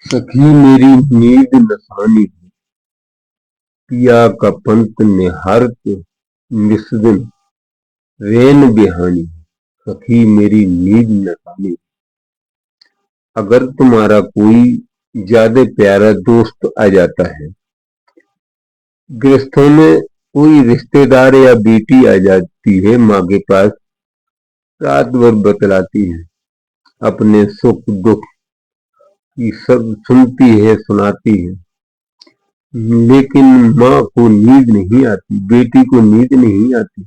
सखी मेरी नींद नसानी पिया का पंत निहारत निस्दिन रैन बिहानी। सखी मेरी नींद नसानी। अगर तुम्हारा कोई ज्यादा प्यारा दोस्त आ जाता है, गृहस्थों में कोई रिश्तेदार या बेटी आ जाती है माँ के पास, रात भर बतलाती है, अपने सुख दुख की सब सुनती है सुनाती है, लेकिन माँ को नींद नहीं आती, बेटी को नींद नहीं आती।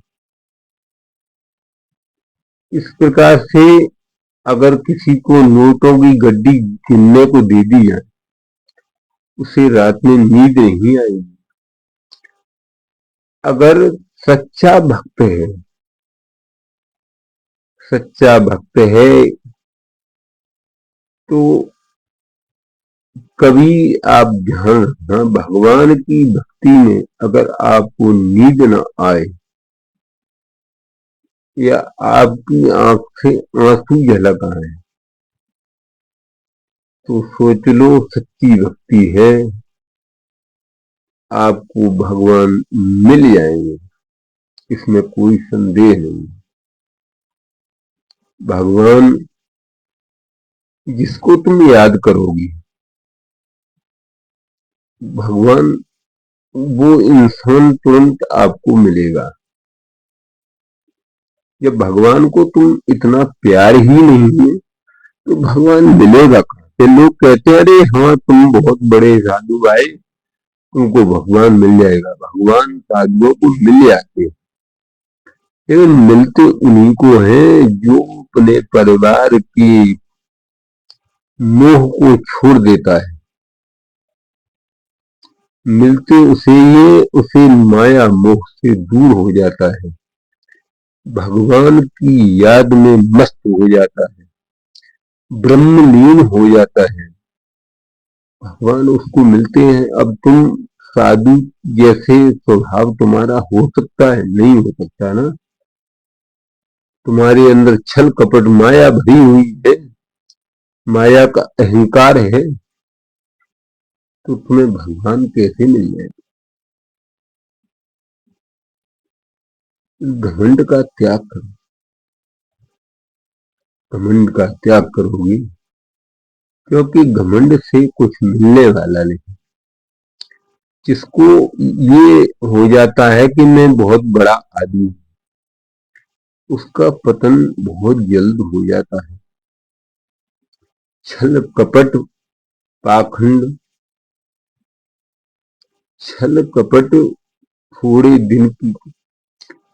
इस प्रकार से अगर किसी को नोटों की गड्डी गिनने को दे दी जाए, उसे रात में नींद नहीं आएगी। अगर सच्चा भक्त है, सच्चा भक्त है तो कभी आप ध्यान रखना, भगवान की भक्ति में अगर आपको नींद न आए या आपकी आंख से आंसू झलक आए, तो सोच लो सच्ची भक्ति है, आपको भगवान मिल जाएंगे, इसमें कोई संदेह नहीं। भगवान जिसको तुम याद करोगी, भगवान वो इंसान तुरंत आपको मिलेगा। जब भगवान को तुम इतना प्यार ही नहीं है तो भगवान मिलेगा कहाँ से? लोग कहते हैं अरे हाँ तुम बहुत बड़े साधु भाई, तुमको भगवान मिल जाएगा। भगवान साधुओं को मिल जाते हैं, लेकिन मिलते उन्हीं को हैं जो अपने परिवार की मोह को छोड़ देता है। मिलते उसे ये उसे माया मोह से दूर हो जाता है, भगवान की याद में मस्त हो जाता है, ब्रह्मलीन हो जाता है, भगवान उसको मिलते हैं। अब तुम साधु जैसे स्वभाव तुम्हारा हो सकता है? नहीं हो सकता ना। तुम्हारे अंदर छल कपट माया भरी हुई है, माया का अहंकार है, तो तुम्हें भगवान कैसे मिल जाए? घमंड का त्याग करो, घमंड का त्याग करोगी, क्योंकि घमंड से कुछ मिलने वाला नहीं। जिसको ये हो जाता है कि मैं बहुत बड़ा आदमी, उसका पतन बहुत जल्द हो जाता है। छल कपट पाखंड, छल कपट थोड़े दिन की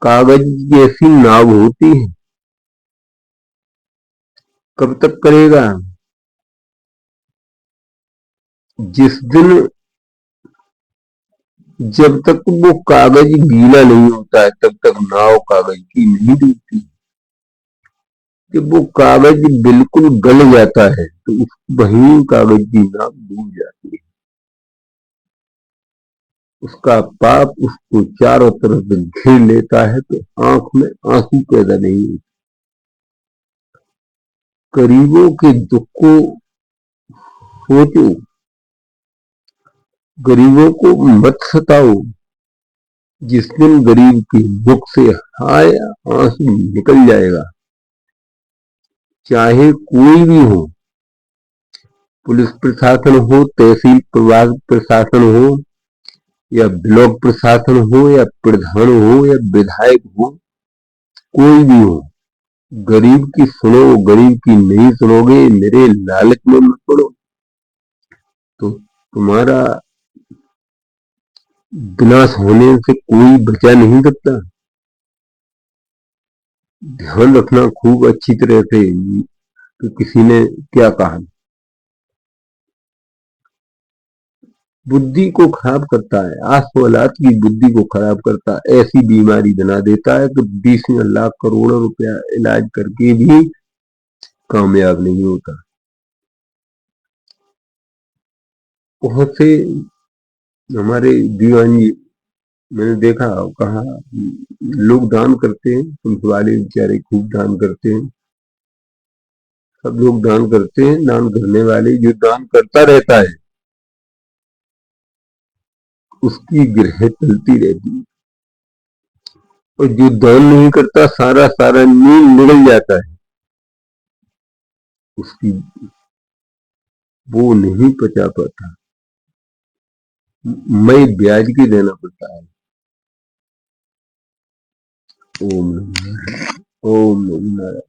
कागज जैसी नाव होती है, कब तक करेगा? जिस दिन, जब तक वो कागज गीला नहीं होता है तब तक नाव कागज की नहीं डूबती। जब वो कागज बिल्कुल गल जाता है तो वही कागज की नाव डूब जाती है। उसका पाप उसको चारों तरफ से घेर लेता है तो आंख में आंसू पैदा नहीं होते। गरीबों के दुख को सोचो, गरीबों को मत सताओ। जिस दिन गरीब के मुख से हाय आंसू निकल जाएगा, चाहे कोई भी हो, पुलिस प्रशासन हो, तहसील प्रशासन हो, या ब्लॉक प्रशासन हो, या प्रधान हो, या विधायक हो, कोई भी हो, गरीब की सुनो, गरीब की नहीं सुनोगे, मेरे लालच में मत पड़ो, तो तुम्हारा विनाश होने से कोई बचा नहीं सकता। ध्यान रखना खूब अच्छी तरह से कि किसी ने क्या कहा। बुद्धि को खराब करता है, आस औलाद की बुद्धि को खराब करता है, ऐसी बीमारी बना देता है कि 20 लाख करोड़ों रुपया इलाज करके भी कामयाब नहीं होता। बहुत से हमारे दीवान जी मैंने देखा, कहा लोग दान करते हैं, पुलिस वाले बेचारे खूब दान करते हैं, सब लोग दान करते हैं, दान करने वाले जो दान करता रहता है उसकी ग्रह चलती रहती है, और जो दान नहीं करता सारा सारा नील निकल जाता है, उसकी वो नहीं पचा पाता, मैं ब्याज के देना पड़ता है। ओम नमः ओम नमः।